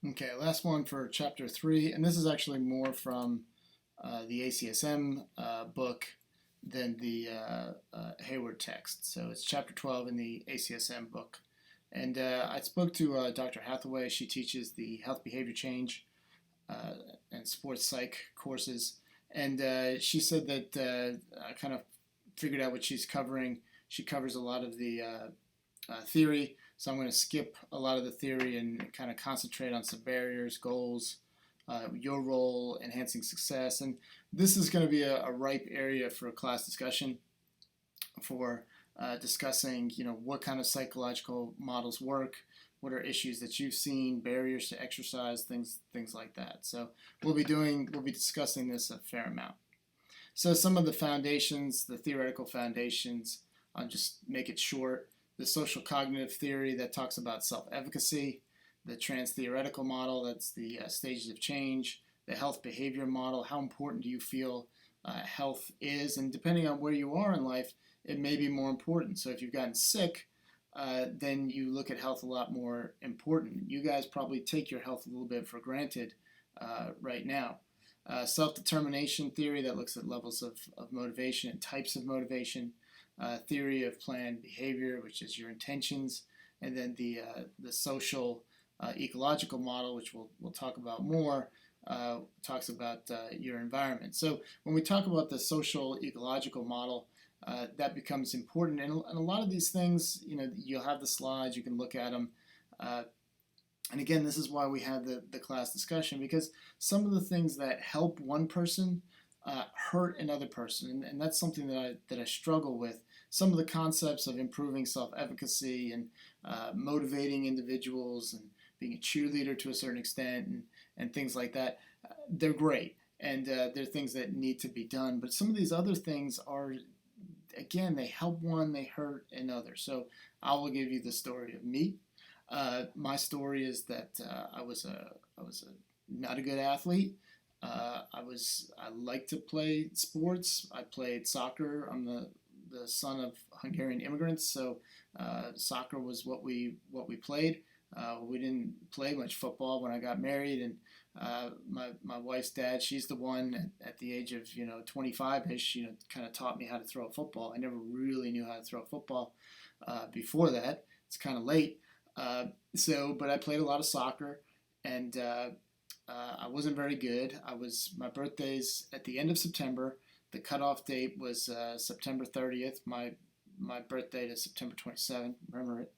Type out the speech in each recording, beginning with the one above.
Okay, last one for chapter 3, and this is actually more from the ACSM book than the Hayward text. So it's chapter 12 in the ACSM book. And I spoke to Dr. Hathaway. She teaches the health behavior change uh, and sports psych courses. And she said that I kind of figured out what she's covering. She covers a lot of the theory, so I'm going to skip a lot of the theory and kind of concentrate on some barriers, goals, your role, enhancing success. And this is going to be a ripe area for a class discussion for discussing, what kind of psychological models work, what are issues that you've seen, barriers to exercise, things like that. So we'll be discussing this a fair amount. So some of the foundations, the theoretical foundations, I'll just make it short. The social cognitive theory that talks about self-efficacy, the trans-theoretical model, that's the stages of change, the health behavior model, how important do you feel health is, and depending on where you are in life, it may be more important. So if you've gotten sick, then you look at health a lot more important. You guys probably take your health a little bit for granted right now. Self-determination theory that looks at levels of motivation and types of motivation. Theory of planned behavior, which is your intentions, and then the social ecological model, which we'll talk about more, talks about your environment. So when we talk about the social ecological model, that becomes important, and a lot of these things, you'll have the slides, you can look at them. And again, this is why we had the class discussion, because some of the things that help one person hurt another person, and that's something that I struggle with. Some of the concepts of improving self-efficacy and motivating individuals and being a cheerleader to a certain extent and things like that, they're great, and they're things that need to be done. But some of these other things are, again, they help one, they hurt another. So I will give you the story of me. My story is that I was not a good athlete. I like to play sports. I played soccer. I'm the son of Hungarian immigrants, so soccer was what we played. We didn't play much football when I got married, and my wife's dad, she's the one at the age of 25ish, kind of taught me how to throw a football. I never really knew how to throw a football before that. It's kind of late. But I played a lot of soccer, and I wasn't very good. My birthday's at the end of September. The cutoff date was September 30th. My birthday is September 27th. Remember it.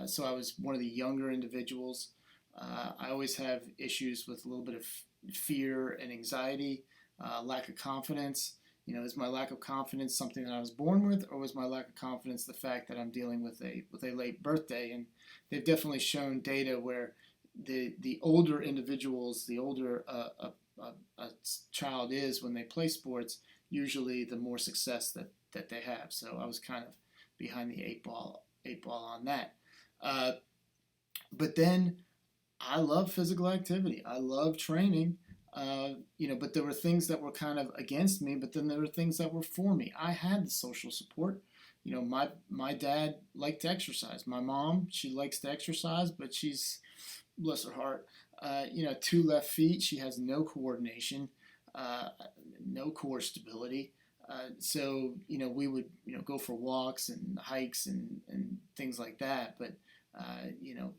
So I was one of the younger individuals. I always have issues with a little bit of fear and anxiety, lack of confidence. Is my lack of confidence something that I was born with, or was my lack of confidence the fact that I'm dealing with a late birthday? And they've definitely shown data where the older individuals, the older a child is when they play sports, usually the more success that they have. So I was kind of behind the eight ball on that. Uh, but then I love physical activity. I love training. But there were things that were kind of against me, but then there were things that were for me. I had the social support. My dad liked to exercise. My mom, she likes to exercise, but she's, bless her heart, two left feet. She has no coordination, uh, no core stability. We would, go for walks and hikes and things like that. But, uh, you know,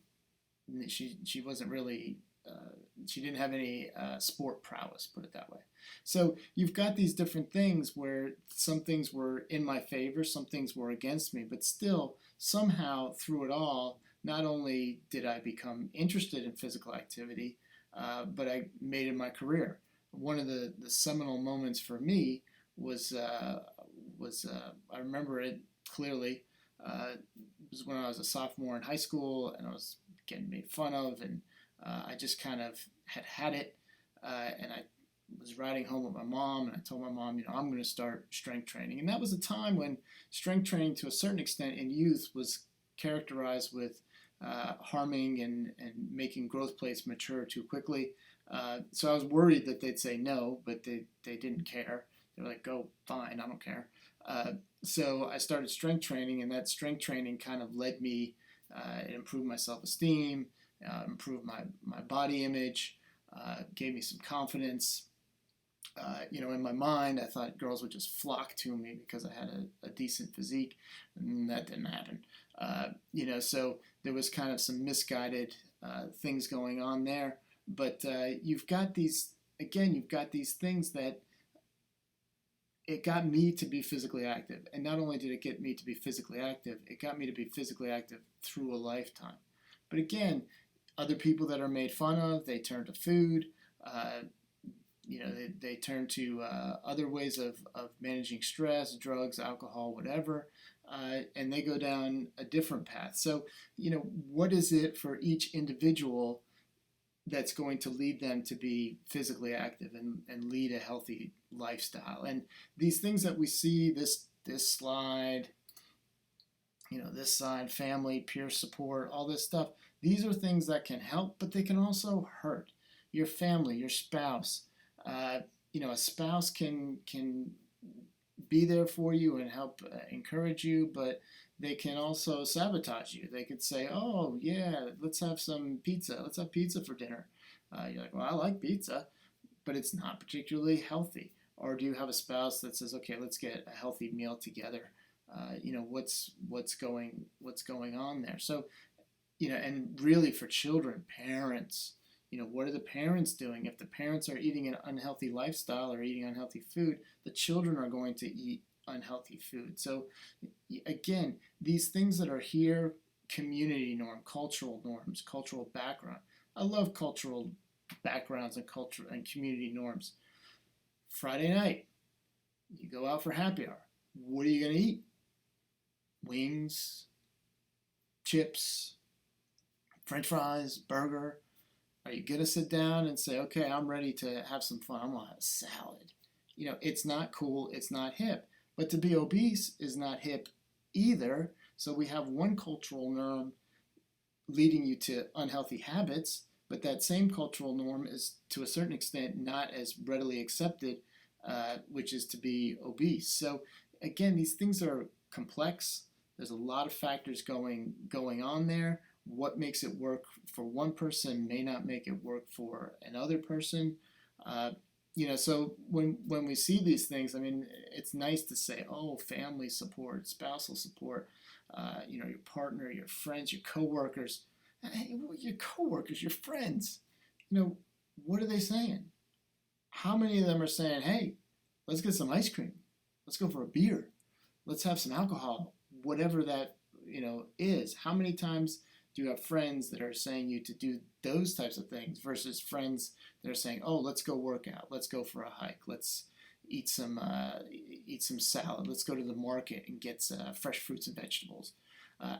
she wasn't really she didn't have any sport prowess, put it that way. So you've got these different things where some things were in my favor, some things were against me, but still somehow through it all, not only did I become interested in physical activity, but I made it my career. One of the seminal moments for me was I remember it clearly. It was when I was a sophomore in high school, and I was getting made fun of, and I just kind of had it, and I was riding home with my mom, and I told my mom, I'm going to start strength training. And that was a time when strength training, to a certain extent, in youth was characterized with harming and making growth plates mature too quickly. So I was worried that they'd say no, but they didn't care. They're like, go, fine, I don't care. So I started strength training, and that strength training kind of led me, it improved my self-esteem, improved my body image, gave me some confidence. In my mind, I thought girls would just flock to me because I had a decent physique, and that didn't happen. So there was kind of some misguided things going on there. But you've got these things that it got me to be physically active. And not only did it get me to be physically active, it got me to be physically active through a lifetime. But again, other people that are made fun of, they turn to food. They turn to other ways of managing stress, drugs, alcohol, whatever, and they go down a different path. So, what is it for each individual that's going to lead them to be physically active and lead a healthy lifestyle? And these things that we see, this slide, this side, family, peer support, all this stuff, these are things that can help, but they can also hurt your family, your spouse. A spouse can be there for you and help encourage you, but they can also sabotage you. They could say, "Oh yeah, let's have some pizza. Let's have pizza for dinner." You're like, "Well, I like pizza, but it's not particularly healthy." Or do you have a spouse that says, "Okay, let's get a healthy meal together"? What's going on there? So, and really for children, parents. What are the parents doing? If the parents are eating an unhealthy lifestyle or eating unhealthy food, the children are going to eat unhealthy food. So again, these things that are here, community norm, cultural norms, cultural background. I love cultural backgrounds and culture and community norms. Friday night, you go out for happy hour. What are you going to eat? Wings, chips, French fries, burger. Are you going to sit down and say, "Okay, I'm ready to have some fun. I'm going to have a salad"? It's not cool. It's not hip. But to be obese is not hip either. So we have one cultural norm leading you to unhealthy habits, but that same cultural norm is to a certain extent not as readily accepted, which is to be obese. So again, these things are complex. There's a lot of factors going on there. What makes it work for one person may not make it work for another person. So when we see these things, I mean, it's nice to say, "Oh, family support, spousal support, your partner, your friends, your coworkers." Hey, your coworkers, your friends, what are they saying? How many of them are saying, "Hey, let's get some ice cream. Let's go for a beer. Let's have some alcohol," whatever that, is. How many times do you have friends that are saying you to do those types of things versus friends that are saying, "Oh, let's go work out. Let's go for a hike. Let's eat some salad. Let's go to the market and get fresh fruits and vegetables."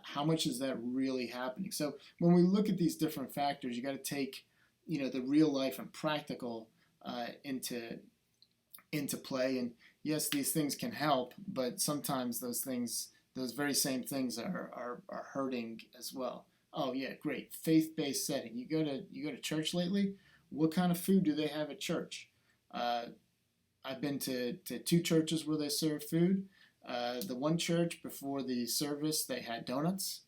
How much is that really happening? So when we look at these different factors, you got to take, the real life and practical into play. And yes, these things can help, but sometimes those very same things are hurting as well. Oh yeah, great. Faith-based setting. You go to church lately? What kind of food do they have at church? I've been to 2 churches where they serve food. The one church, before the service, they had donuts.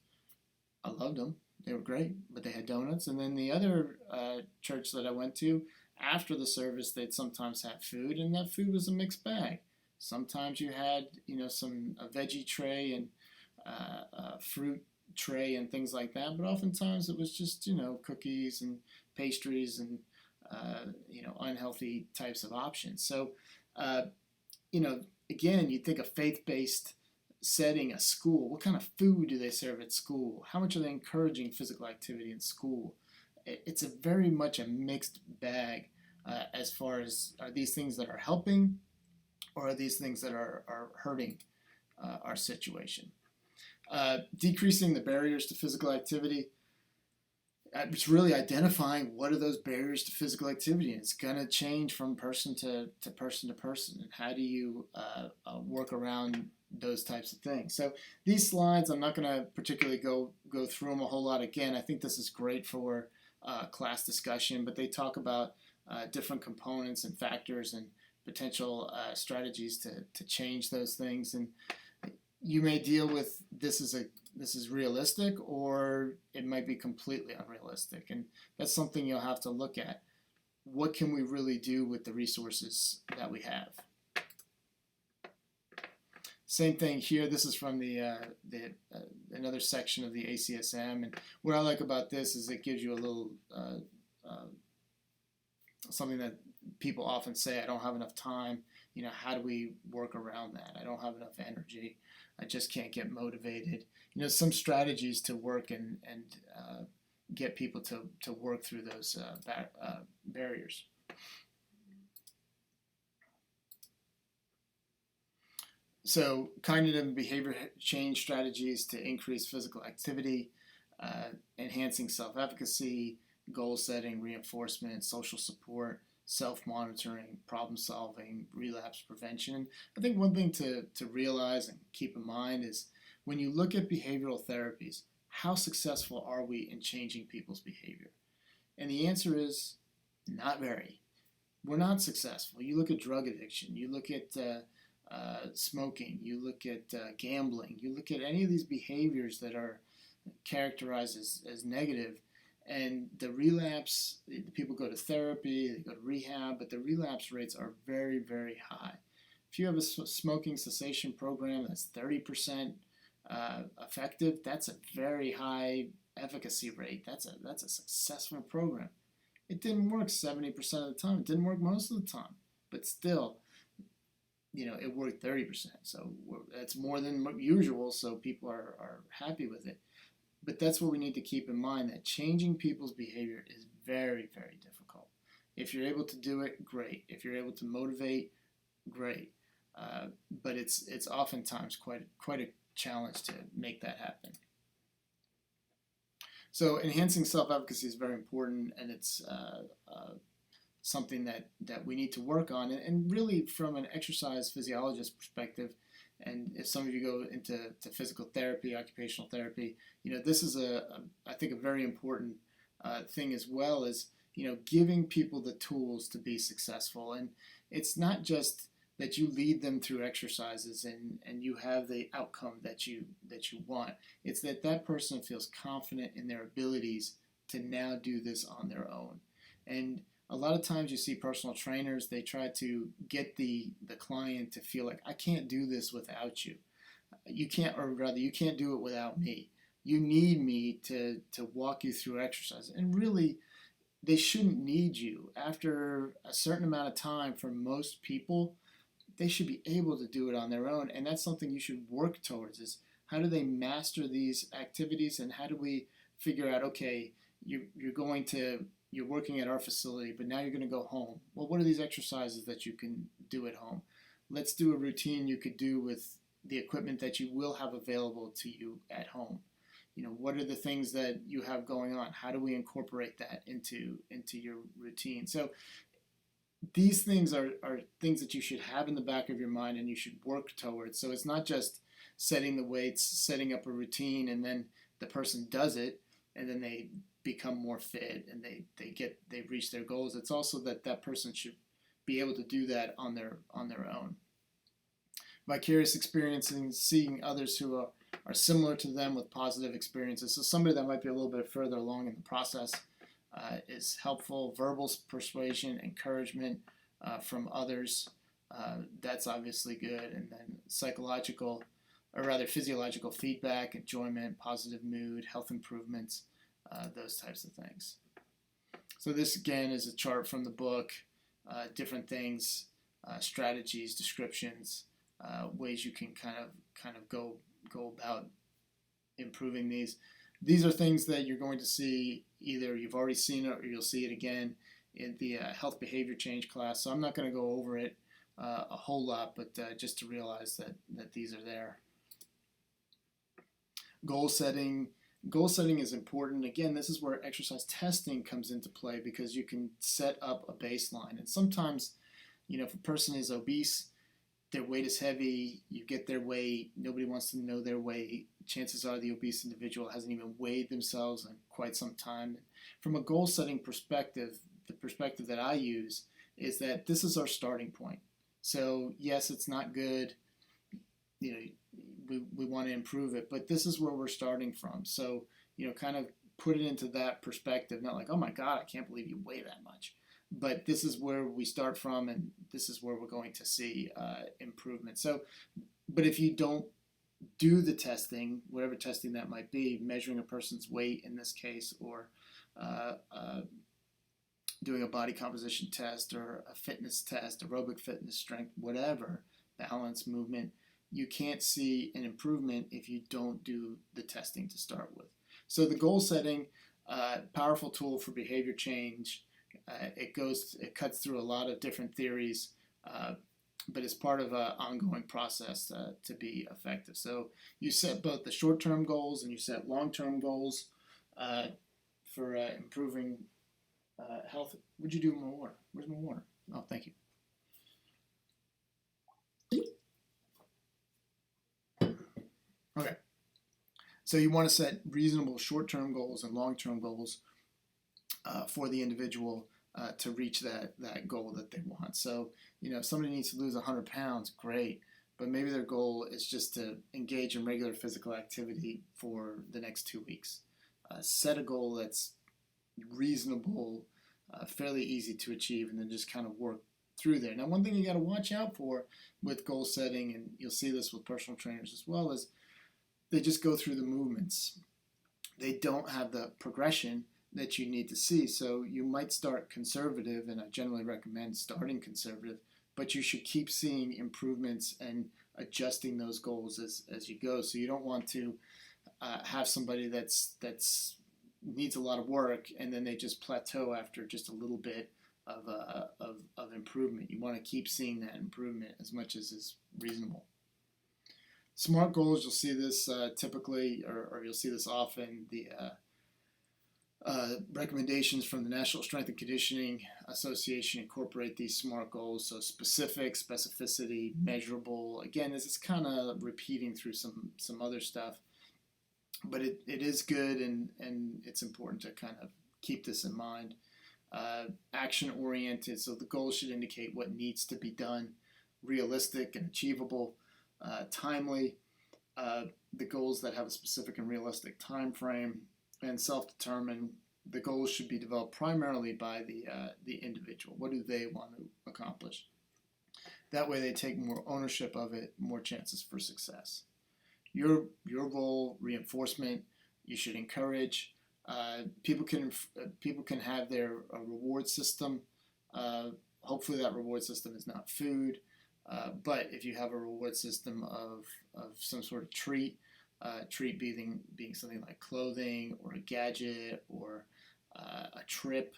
I loved them. They were great, but they had donuts. And then the other church that I went to, after the service, they'd sometimes have food, and that food was a mixed bag. Sometimes you had, a veggie tray and a fruit tray and things like that, but oftentimes it was just, cookies and pastries and, unhealthy types of options. So, again, you think a faith-based setting, a school, what kind of food do they serve at school? How much are they encouraging physical activity in school? It's a very much a mixed bag as far as, are these things that are helping, or are these things that are hurting our situation? Decreasing the barriers to physical activity. It's really identifying what are those barriers to physical activity. And it's going to change from person to person to person. And how do you work around those types of things? So these slides, I'm not going to particularly go through them a whole lot again. I think this is great for class discussion, but they talk about different components and factors and potential strategies to change those things. And you may deal with this as this is realistic, or it might be completely unrealistic. And that's something you'll have to look at. What can we really do with the resources that we have? Same thing here. This is from the another section of the ACSM, and what I like about this is it gives you a little something that people often say, I don't have enough time. You know, how do we work around that? I don't have enough energy. I just can't get motivated. You know, some strategies to work and get people to work through those barriers. So cognitive and behavior change strategies to increase physical activity, enhancing self-efficacy, goal setting, reinforcement, social support, self-monitoring, problem solving, relapse prevention. I think one thing to realize and keep in mind is when you look at behavioral therapies, how successful are we in changing people's behavior? And the answer is not very. We're not successful. You look at drug addiction, you look at smoking, you look at gambling, you look at any of these behaviors that are characterized as negative, and the relapse, people go to therapy, they go to rehab, but the relapse rates are very, very high. If you have a smoking cessation program that's 30% effective, that's a very high efficacy rate. That's a successful program. It didn't work 70% of the time. It didn't work most of the time, but still, you know, it worked 30%. So that's more than usual, so people are happy with it. But that's what we need to keep in mind, that changing people's behavior is very, very difficult. If you're able to do it, great. If you're able to motivate, great. But it's oftentimes quite a challenge to make that happen. So enhancing self-efficacy is very important, and it's something that we need to work on. And really, from an exercise physiologist perspective, and if some of you go into physical therapy, occupational therapy, you know, this is I think a very important thing as well, is, you know, giving people the tools to be successful. And it's not just that you lead them through exercises and you have the outcome that you want. It's that person feels confident in their abilities to now do this on their own. And a lot of times you see personal trainers, they try to get the client to feel like, I can't do this without you. You can't, or rather, you can't do it without me. You need me to walk you through exercise. And really, they shouldn't need you. After a certain amount of time, for most people, they should be able to do it on their own. And that's something you should work towards, is how do they master these activities, and how do we figure out, okay, you're working at our facility, but now you're going to go home. Well, what are these exercises that you can do at home? Let's do a routine you could do with the equipment that you will have available to you at home. You know, what are the things that you have going on? How do we incorporate that into your routine? So these things are things that you should have in the back of your mind and you should work towards. So it's not just setting the weights, setting up a routine, and then the person does it, and then they become more fit and they reach their goals. It's also that person should be able to do that on their own. Vicarious experiencing, seeing others who are similar to them with positive experiences. So somebody that might be a little bit further along in the process is helpful. Verbal persuasion, encouragement from others, that's obviously good. And then psychological, or rather physiological feedback, enjoyment, positive mood, health improvements, those types of things. So this again is a chart from the book, different things, strategies, descriptions, ways you can kind of go about improving these. These are things that you're going to see, either you've already seen it or you'll see it again in the health behavior change class. So I'm not going to go over it a whole lot, but just to realize that these are there. Goal setting. Goal setting is important. Again, this is where exercise testing comes into play, because you can set up a baseline. And sometimes, you know, if a person is obese, their weight is heavy, you get their weight, nobody wants to know their weight. Chances are the obese individual hasn't even weighed themselves in quite some time. From a goal setting perspective, the perspective that I use is that this is our starting point. So yes, it's not good. You know, we want to improve it, but this is where we're starting from. So, kind of put it into that perspective, not like, oh my God, I can't believe you weigh that much. But this is where we start from, and this is where we're going to see improvement. So, but if you don't do the testing, whatever testing that might be, measuring a person's weight in this case, or uh, uh, doing a body composition test or a fitness test, aerobic fitness, strength, whatever, balance, movement, you can't see an improvement if you don't do the testing to start with. So the goal setting, powerful tool for behavior change. It cuts through a lot of different theories, but it's part of an ongoing process to be effective. So you set both the short-term goals and you set long-term goals for improving health. Would you do more water? Where's my water? Oh, thank you. Okay. So you want to set reasonable short-term goals and long-term goals for the individual to reach that goal that they want. So, if somebody needs to lose 100 pounds, great. But maybe their goal is just to engage in regular physical activity for the next 2 weeks. Set a goal that's reasonable, fairly easy to achieve, and then just kind of work through there. Now, one thing you got to watch out for with goal setting, and you'll see this with personal trainers as well, is they just go through the movements. They don't have the progression that you need to see. So you might start conservative, and I generally recommend starting conservative, but you should keep seeing improvements and adjusting those goals as you go. So you don't want to have somebody that's needs a lot of work and then they just plateau after just a little bit of improvement. You want to keep seeing that improvement as much as is reasonable. SMART goals, you'll see this typically, or you'll see this often. The recommendations from the National Strength and Conditioning Association incorporate these SMART goals. So specific, specificity, measurable. Again, this is kind of repeating through some other stuff, but it is good, and it's important to kind of keep this in mind. Action oriented, so the goals should indicate what needs to be done, realistic and achievable, timely. The goals that have a specific and realistic time frame, and self-determined. The goals should be developed primarily by the individual. What do they want to accomplish? That way they take more ownership of it, more chances for success. Your role, reinforcement, you should encourage. People can have their reward system. Hopefully that reward system is not food, but if you have a reward system of some sort of treat being something like clothing or a gadget or a trip,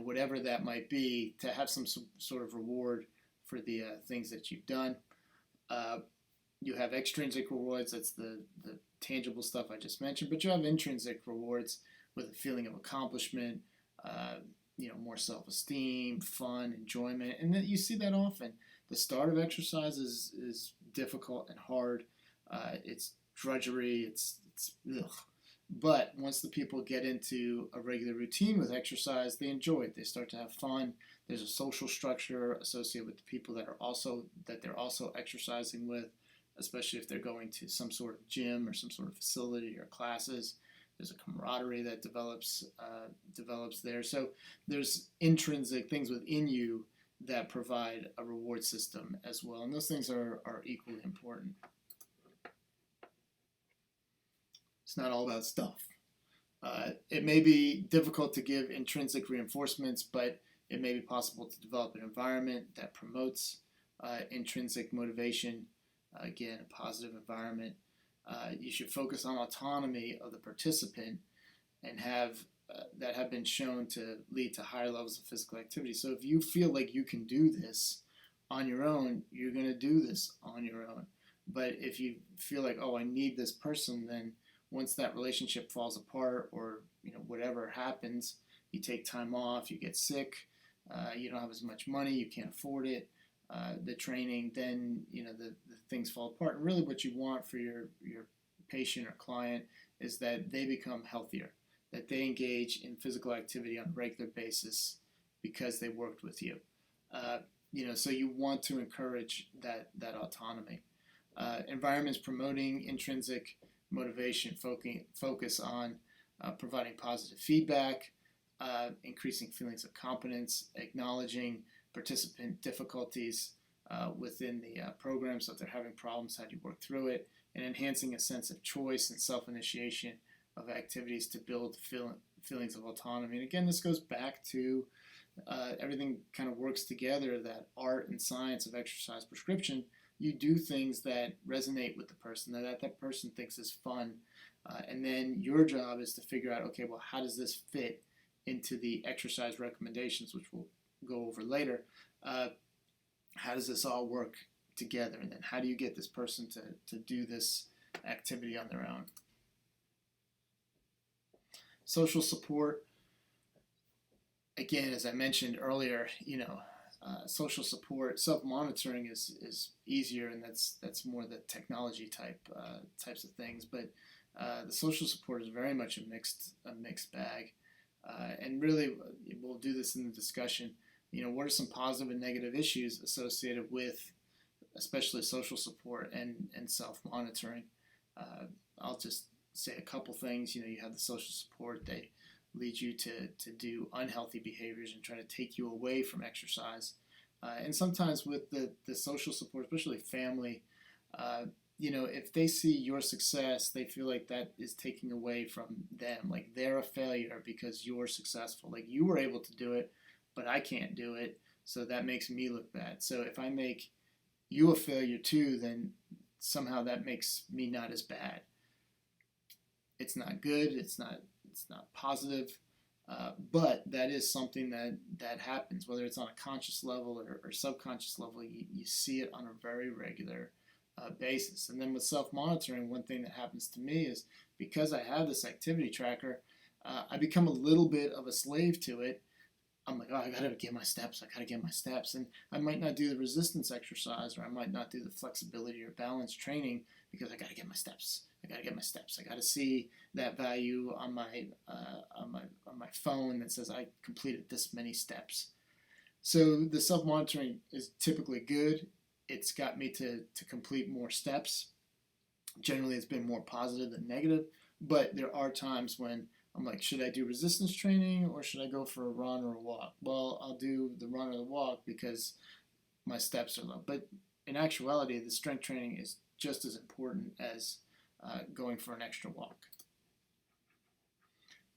whatever that might be, to have some sort of reward for the things that you've done. You have extrinsic rewards, that's the tangible stuff I just mentioned, but you have intrinsic rewards with a feeling of accomplishment, more self-esteem, fun, enjoyment, and then you see that often. The start of exercise is difficult and hard. It's drudgery. It's ugh. But once the people get into a regular routine with exercise, they enjoy it. They start to have fun. There's a social structure associated with the people that they're also exercising with, especially if they're going to some sort of gym or some sort of facility or classes. There's a camaraderie that develops there. So there's intrinsic things within you that provide a reward system as well, and those things are equally important. It's not all about stuff. It may be difficult to give intrinsic reinforcements, but it may be possible to develop an environment that promotes intrinsic motivation. Again, a positive environment. You should focus on autonomy of the participant and that have been shown to lead to higher levels of physical activity. So if you feel like you can do this on your own, you're going to do this on your own. But if you feel like, oh, I need this person, then once that relationship falls apart, or whatever happens, you take time off, you get sick, you don't have as much money, you can't afford it, the training, then the things fall apart. And really what you want for your patient or client is that they become healthier, that they engage in physical activity on a regular basis because they worked with you. So you want to encourage that autonomy. Environments promoting intrinsic motivation, focus on providing positive feedback, increasing feelings of competence, acknowledging participant difficulties within the program. So if they're having problems, how do you work through it? And enhancing a sense of choice and self-initiation of activities to build feelings of autonomy. And again, this goes back to everything kind of works together, that art and science of exercise prescription. You do things that resonate with the person, that person thinks is fun. And then your job is to figure out, okay, well, how does this fit into the exercise recommendations, which we'll go over later? How does this all work together? And then how do you get this person to do this activity on their own? Social support. Again, as I mentioned earlier, social support, self-monitoring is easier, and that's more the technology types of things. But the social support is very much a mixed bag, and really we'll do this in the discussion. What are some positive and negative issues associated with, especially social support and self-monitoring? I'll just say a couple things. You have the social support. They lead you to do unhealthy behaviors and try to take you away from exercise. And sometimes with the social support, especially family, if they see your success, they feel like that is taking away from them. Like they're a failure because you're successful. Like you were able to do it, but I can't do it, so that makes me look bad. So if I make you a failure too, then somehow that makes me not as bad. It's not good. It's not positive, but that is something that happens, whether it's on a conscious level or subconscious level. You see it on a very regular basis. And then with self-monitoring, one thing that happens to me is, because I have this activity tracker, I become a little bit of a slave to it. I'm like, oh, I gotta get my steps. And I might not do the resistance exercise, or I might not do the flexibility or balance training, because I gotta get my steps. I gotta see that value on my phone that says I completed this many steps. So the self-monitoring is typically good. It's got me to complete more steps. Generally, it's been more positive than negative, but there are times when I'm like, should I do resistance training or should I go for a run or a walk? Well, I'll do the run or the walk because my steps are low. But in actuality, the strength training is just as important as going for an extra walk.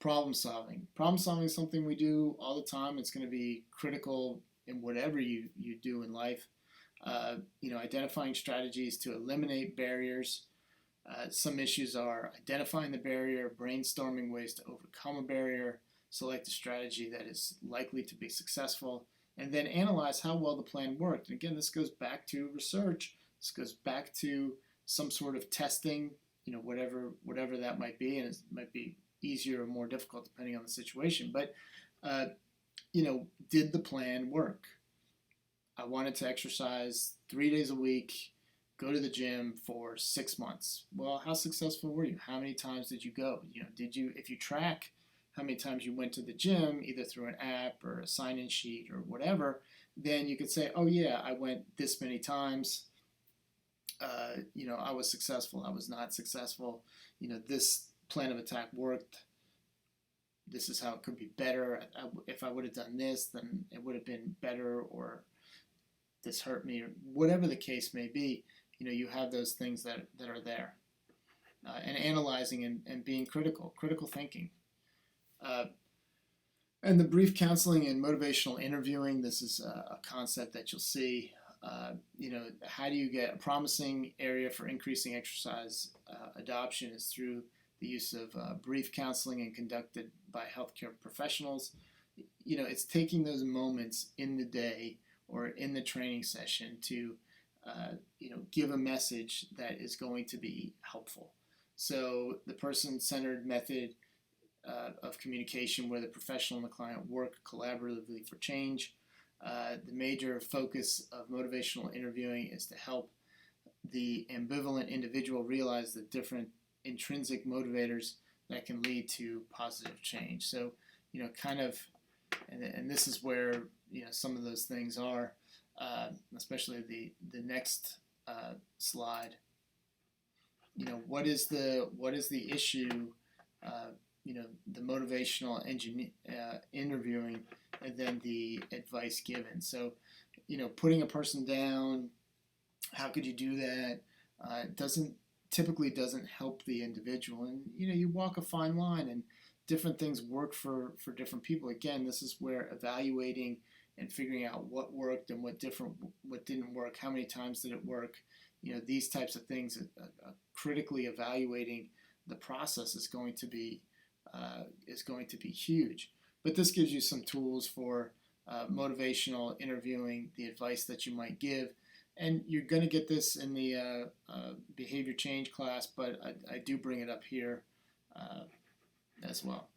Problem solving. Problem solving is something we do all the time. It's going to be critical in whatever you do in life. Identifying strategies to eliminate barriers. Some issues are identifying the barrier, brainstorming ways to overcome a barrier, select a strategy that is likely to be successful, and then analyze how well the plan worked. And again, this goes back to research. This goes back to some sort of testing, whatever that might be, and it might be easier or more difficult depending on the situation. But, did the plan work? I wanted to exercise 3 days a week, go to the gym for 6 months. Well, how successful were you? How many times did you go? If you track how many times you went to the gym, either through an app or a sign-in sheet or whatever, then you could say, oh yeah, I went this many times. I was successful. I was not successful. This plan of attack worked. This is how it could be better. If I would have done this, then it would have been better, or this hurt me, or whatever the case may be. You have those things that are there. And analyzing and being critical thinking. And the brief counseling and motivational interviewing, this is a concept that you'll see. How do you get a promising area for increasing exercise adoption is through the use of brief counseling and conducted by healthcare professionals. It's taking those moments in the day or in the training session to give a message that is going to be helpful. So the person-centered method of communication, where the professional and the client work collaboratively for change. The major focus of motivational interviewing is to help the ambivalent individual realize the different intrinsic motivators that can lead to positive change. So, and this is where some of those things are, especially the next slide. what is the issue, uh, the motivational interviewing, and then the advice given. So, putting a person down, how could you do that? Doesn't typically doesn't help the individual, and you walk a fine line, and different things work for different people. Again, this is where evaluating and figuring out what worked and what didn't work, how many times did it work, these types of things. Critically evaluating the process is going to be huge. But this gives you some tools for motivational interviewing, the advice that you might give. And you're going to get this in the behavior change class, but I do bring it up here as well.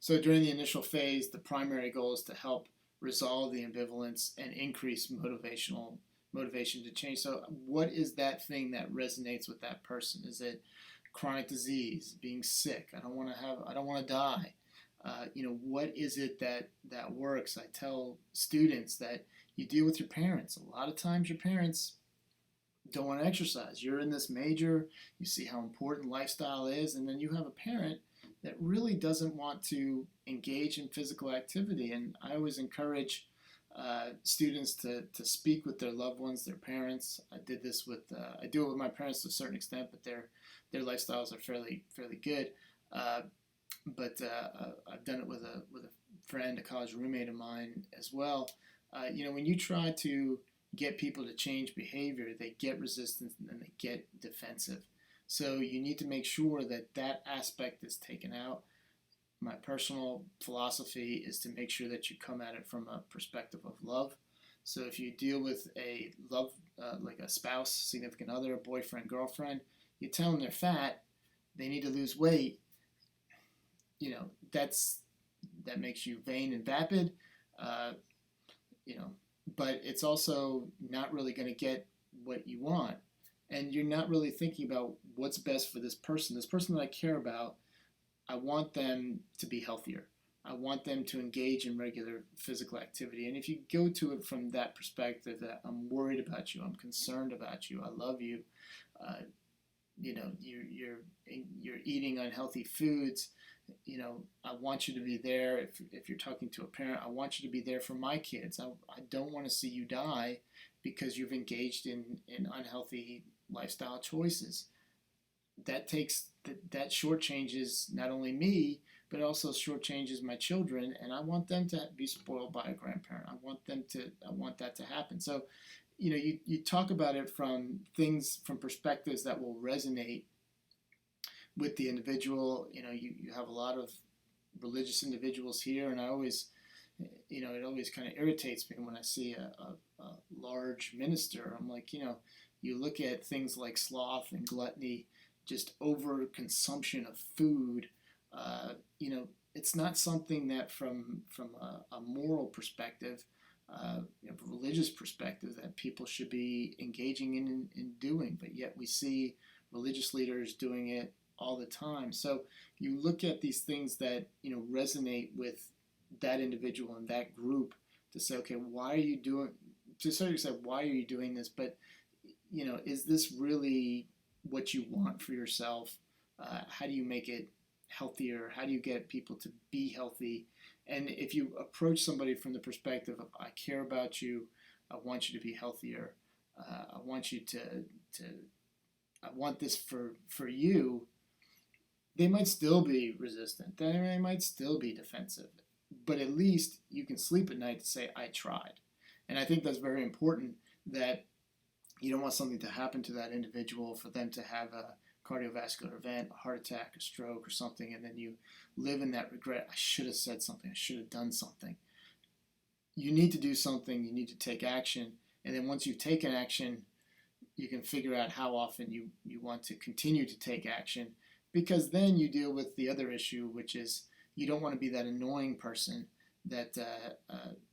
So during the initial phase, the primary goal is to help resolve the ambivalence and increase motivation to change. So what is that thing that resonates with that person? Is it chronic disease, being sick? I don't want to die. What is it that works? I tell students that you deal with your parents. A lot of times your parents don't want to exercise. You're in this major, you see how important lifestyle is, and then you have a parent that really doesn't want to engage in physical activity. And I always encourage students to speak with their loved ones, their parents. I do it with my parents to a certain extent, but their lifestyles are fairly good. But I've done it with a friend, a college roommate of mine as well. When you try to get people to change behavior, they get resistant and they get defensive. So you need to make sure that aspect is taken out. My personal philosophy is to make sure that you come at it from a perspective of love. So if you deal with a love, like a spouse, significant other, boyfriend, girlfriend, you tell them they're fat, they need to lose weight. That makes you vain and vapid. But it's also not really going to get what you want. And you're not really thinking about what's best for this person. This person that I care about, I want them to be healthier. I want them to engage in regular physical activity. And if you go to it from that perspective, that I'm worried about you, I'm concerned about you, I love you, you're eating unhealthy foods, I want you to be there. If you're talking to a parent, I want you to be there for my kids. I don't want to see you die because you've engaged in unhealthy lifestyle choices. That shortchanges not only me, but also shortchanges my children, and I want them to be spoiled by a grandparent. I want that to happen. So, you talk about it from perspectives that will resonate with the individual. You have a lot of religious individuals here, and I always, it always kind of irritates me when I see a large minister. I'm like, you look at things like sloth and gluttony, just over consumption of food. It's not something that from a moral perspective, religious perspective, that people should be engaging in doing, but yet we see religious leaders doing it all the time. So you look at these things that resonate with that individual and that group to say, okay, why are you doing? To a certain extent, why are you doing this? But is this really what you want for yourself? How do you make it healthier? How do you get people to be healthy? And if you approach somebody from the perspective of, I care about you, I want you to be healthier, I want you I want this for you, they might still be resistant. They might still be defensive. But at least you can sleep at night to say, I tried. And I think that's very important, that you don't want something to happen to that individual, for them to have a cardiovascular event, a heart attack, a stroke, or something, and then you live in that regret. I should have said something. I should have done something. You need to do something. You need to take action. And then once you've taken action, you can figure out how often you want to continue to take action, because then you deal with the other issue, which is you don't want to be that annoying person that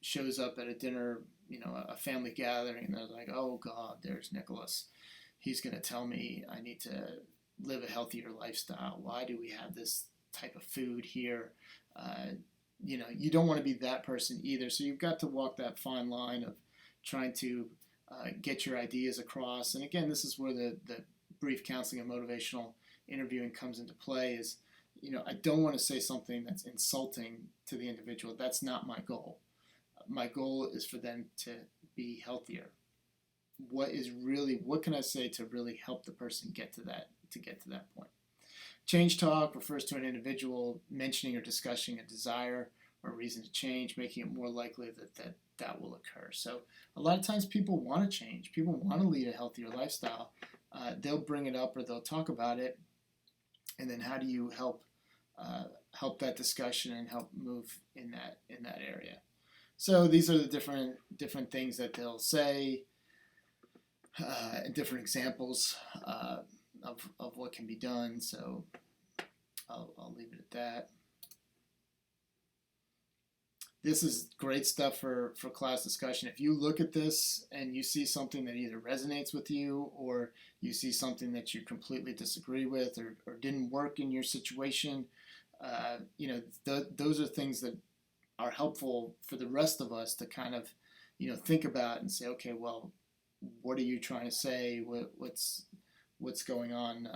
shows up at a dinner, a family gathering, and they're like, oh God, there's Nicholas. He's going to tell me I need to live a healthier lifestyle. Why do we have this type of food here? You don't want to be that person either. So you've got to walk that fine line of trying to get your ideas across. And again, this is where the brief counseling and motivational interviewing comes into play is, I don't want to say something that's insulting to the individual. That's not my goal. My goal is for them to be healthier. What can I say to really help the person get to that point? Change talk refers to an individual mentioning or discussing a desire or reason to change, making it more likely that will occur. So a lot of times people want to change. People want to lead a healthier lifestyle. They'll bring it up or they'll talk about it. And then how do you help that discussion and help move in that area? So these are the different things that they'll say, and different examples of what can be done. So I'll leave it at that. This is great stuff for class discussion. If you look at this and you see something that either resonates with you or you see something that you completely disagree with or didn't work in your situation, those are things that are helpful for the rest of us to kind of, think about and say, okay, well, what are you trying to say? What's going on?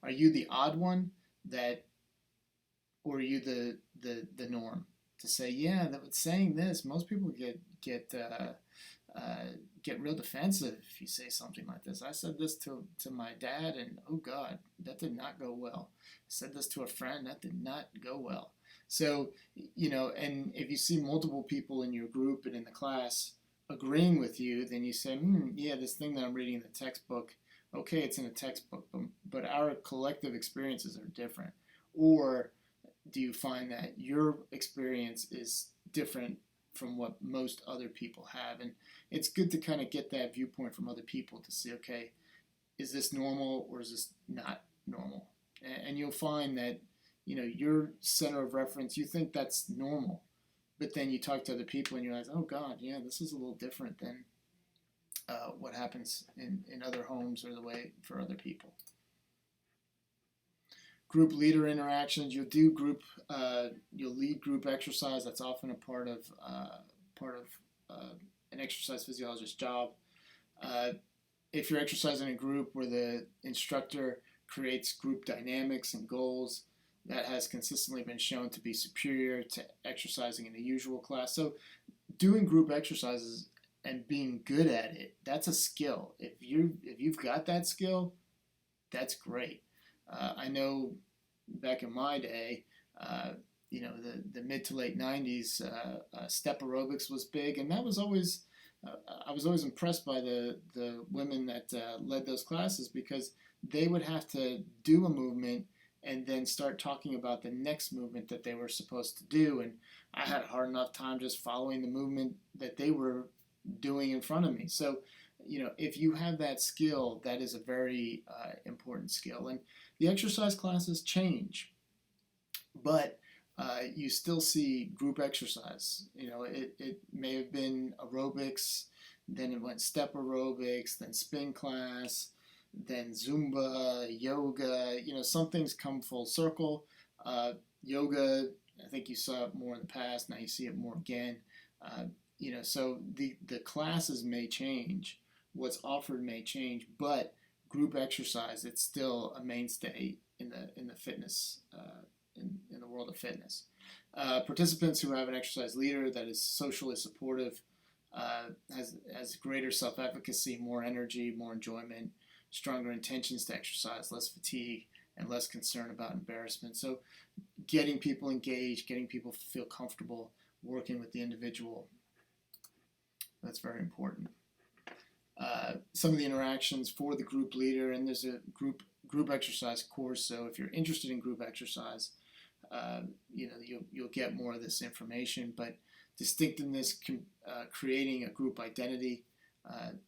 Are you the odd one or are you the norm? To say, yeah, that saying this, most people get real defensive if you say something like this. I said this to my dad, and oh God, that did not go well. I said this to a friend, that did not go well. So, and if you see multiple people in your group and in the class agreeing with you, then you say, yeah, this thing that I'm reading in the textbook, okay, it's in a textbook, but our collective experiences are different. Or do you find that your experience is different from what most other people have? And it's good to kind of get that viewpoint from other people to see, okay, is this normal or is this not normal? And you'll find that, your center of reference, you think that's normal. But then you talk to other people and you realize, oh God, yeah, this is a little different than what happens in other homes or the way for other people. Group leader interactions. You'll lead group exercise. That's often a part of an exercise physiologist's job. If you're exercising in a group where the instructor creates group dynamics and goals, that has consistently been shown to be superior to exercising in a usual class. So doing group exercises and being good at it, that's a skill. If you've got that skill, that's great. I know back in my day, the mid to late 90s, step aerobics was big, and that was always, I was always impressed by the women that led those classes, because they would have to do a movement and then start talking about the next movement that they were supposed to do. And I had a hard enough time just following the movement that they were doing in front of me. So, if you have that skill, that is a very important skill. And the exercise classes change, but you still see group exercise. It may have been aerobics, then it went step aerobics, then spin class, then Zumba, yoga. Some things come full circle. Yoga, I think you saw it more in the past. Now you see it more again. So the classes may change. What's offered may change, but group exercise, it's still a mainstay in the fitness in the world of fitness. Participants who have an exercise leader that is socially supportive has greater self-efficacy, more energy, more enjoyment, stronger intentions to exercise, less fatigue, and less concern about embarrassment. So getting people engaged, getting people to feel comfortable working with the individual, that's very important. Some of the interactions for the group leader, and there's a group exercise course, so if you're interested in group exercise, you'll get more of this information. But distinctiveness, creating a group identity,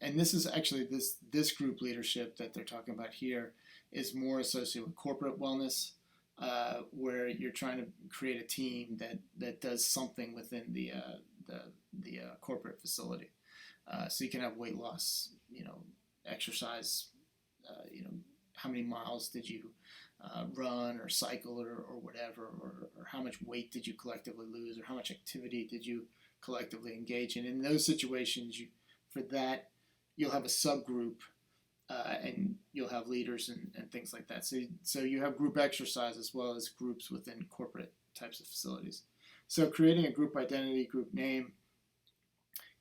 and this is actually this group leadership that they're talking about here is more associated with corporate wellness, where you're trying to create a team that does something within the corporate facility. So you can have weight loss, exercise, how many miles did you run or cycle or whatever, or how much weight did you collectively lose, or how much activity did you collectively engage in. In those situations, you'll have a subgroup, and you'll have leaders and things like that. So you have group exercise as well as groups within corporate types of facilities. So creating a group identity, group name,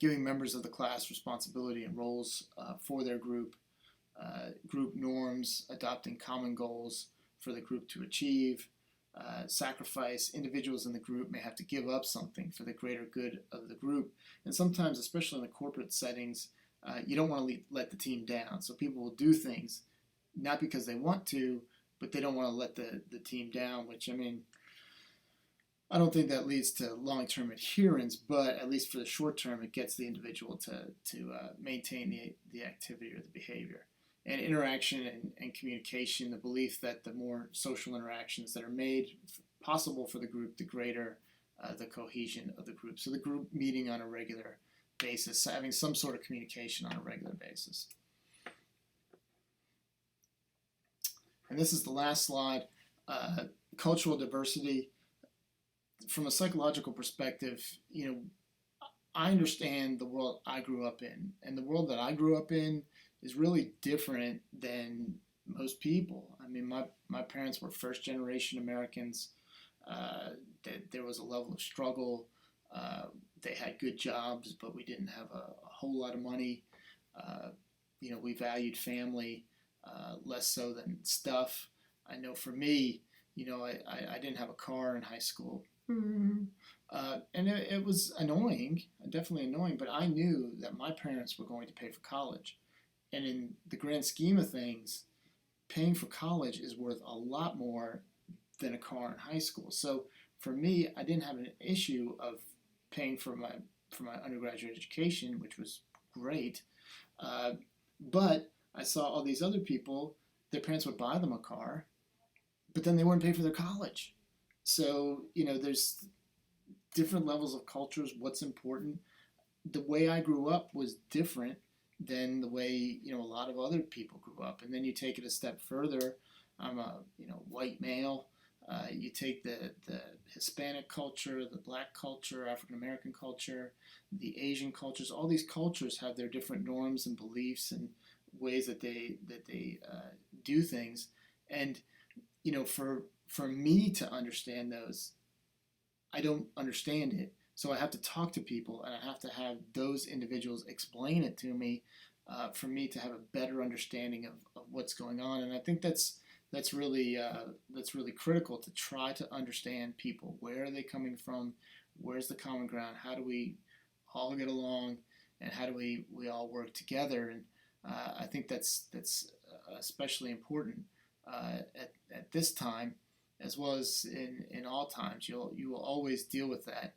giving members of the class responsibility and roles for their group, group norms, adopting common goals for the group to achieve, sacrifice. Individuals in the group may have to give up something for the greater good of the group. And sometimes, especially in the corporate settings, you don't want to let the team down. So people will do things not because they want to, but they don't want to let the team down, which, I mean, I don't think that leads to long-term adherence, but at least for the short term, it gets the individual to maintain the activity or the behavior. And interaction and communication, the belief that the more social interactions that are made possible for the group, the greater the cohesion of the group. So the group meeting on a regular basis, having some sort of communication on a regular basis. And this is the last slide. Cultural diversity. From a psychological perspective, I understand the world I grew up in, and the world that I grew up in is really different than most people. I mean, my parents were first generation Americans. There was a level of struggle. They had good jobs, but we didn't have a whole lot of money. We valued family less so than stuff. I know for me, I didn't have a car in high school. And it was annoying, definitely annoying, but I knew that my parents were going to pay for college. And in the grand scheme of things, paying for college is worth a lot more than a car in high school. So for me, I didn't have an issue of paying for my undergraduate education, which was great. But I saw all these other people, their parents would buy them a car, but then they wouldn't pay for their college. So, there's different levels of cultures, what's important. The way I grew up was different than the way, a lot of other people grew up. And then you take it a step further. I'm a, white male. You take the Hispanic culture, the black culture, African American culture, the Asian cultures. All these cultures have their different norms and beliefs and ways that they do things. And, for me to understand those, I don't understand it. So I have to talk to people, and I have to have those individuals explain it to me for me to have a better understanding of what's going on. And I think that's really critical, to try to understand people. Where are they coming from? Where's the common ground? How do we all get along? And how do we all work together? And I think that's especially important at this time, as well as in all times. You will always deal with that.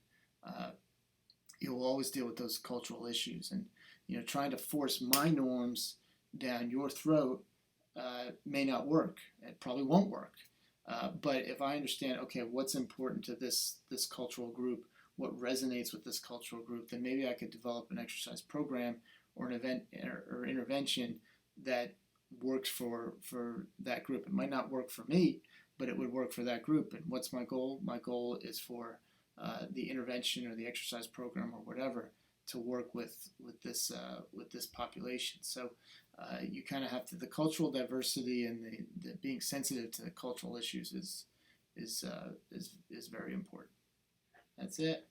You will always deal with those cultural issues, and trying to force my norms down your throat may not work. It probably won't work. But if I understand, okay, what's important to this cultural group, what resonates with this cultural group, then maybe I could develop an exercise program or an event or intervention that works for that group. It might not work for me, but it would work for that group. And what's my goal? My goal is for the intervention or the exercise program or whatever to work with this population. So you kind of have to, the cultural diversity and the being sensitive to the cultural issues is very important. That's it.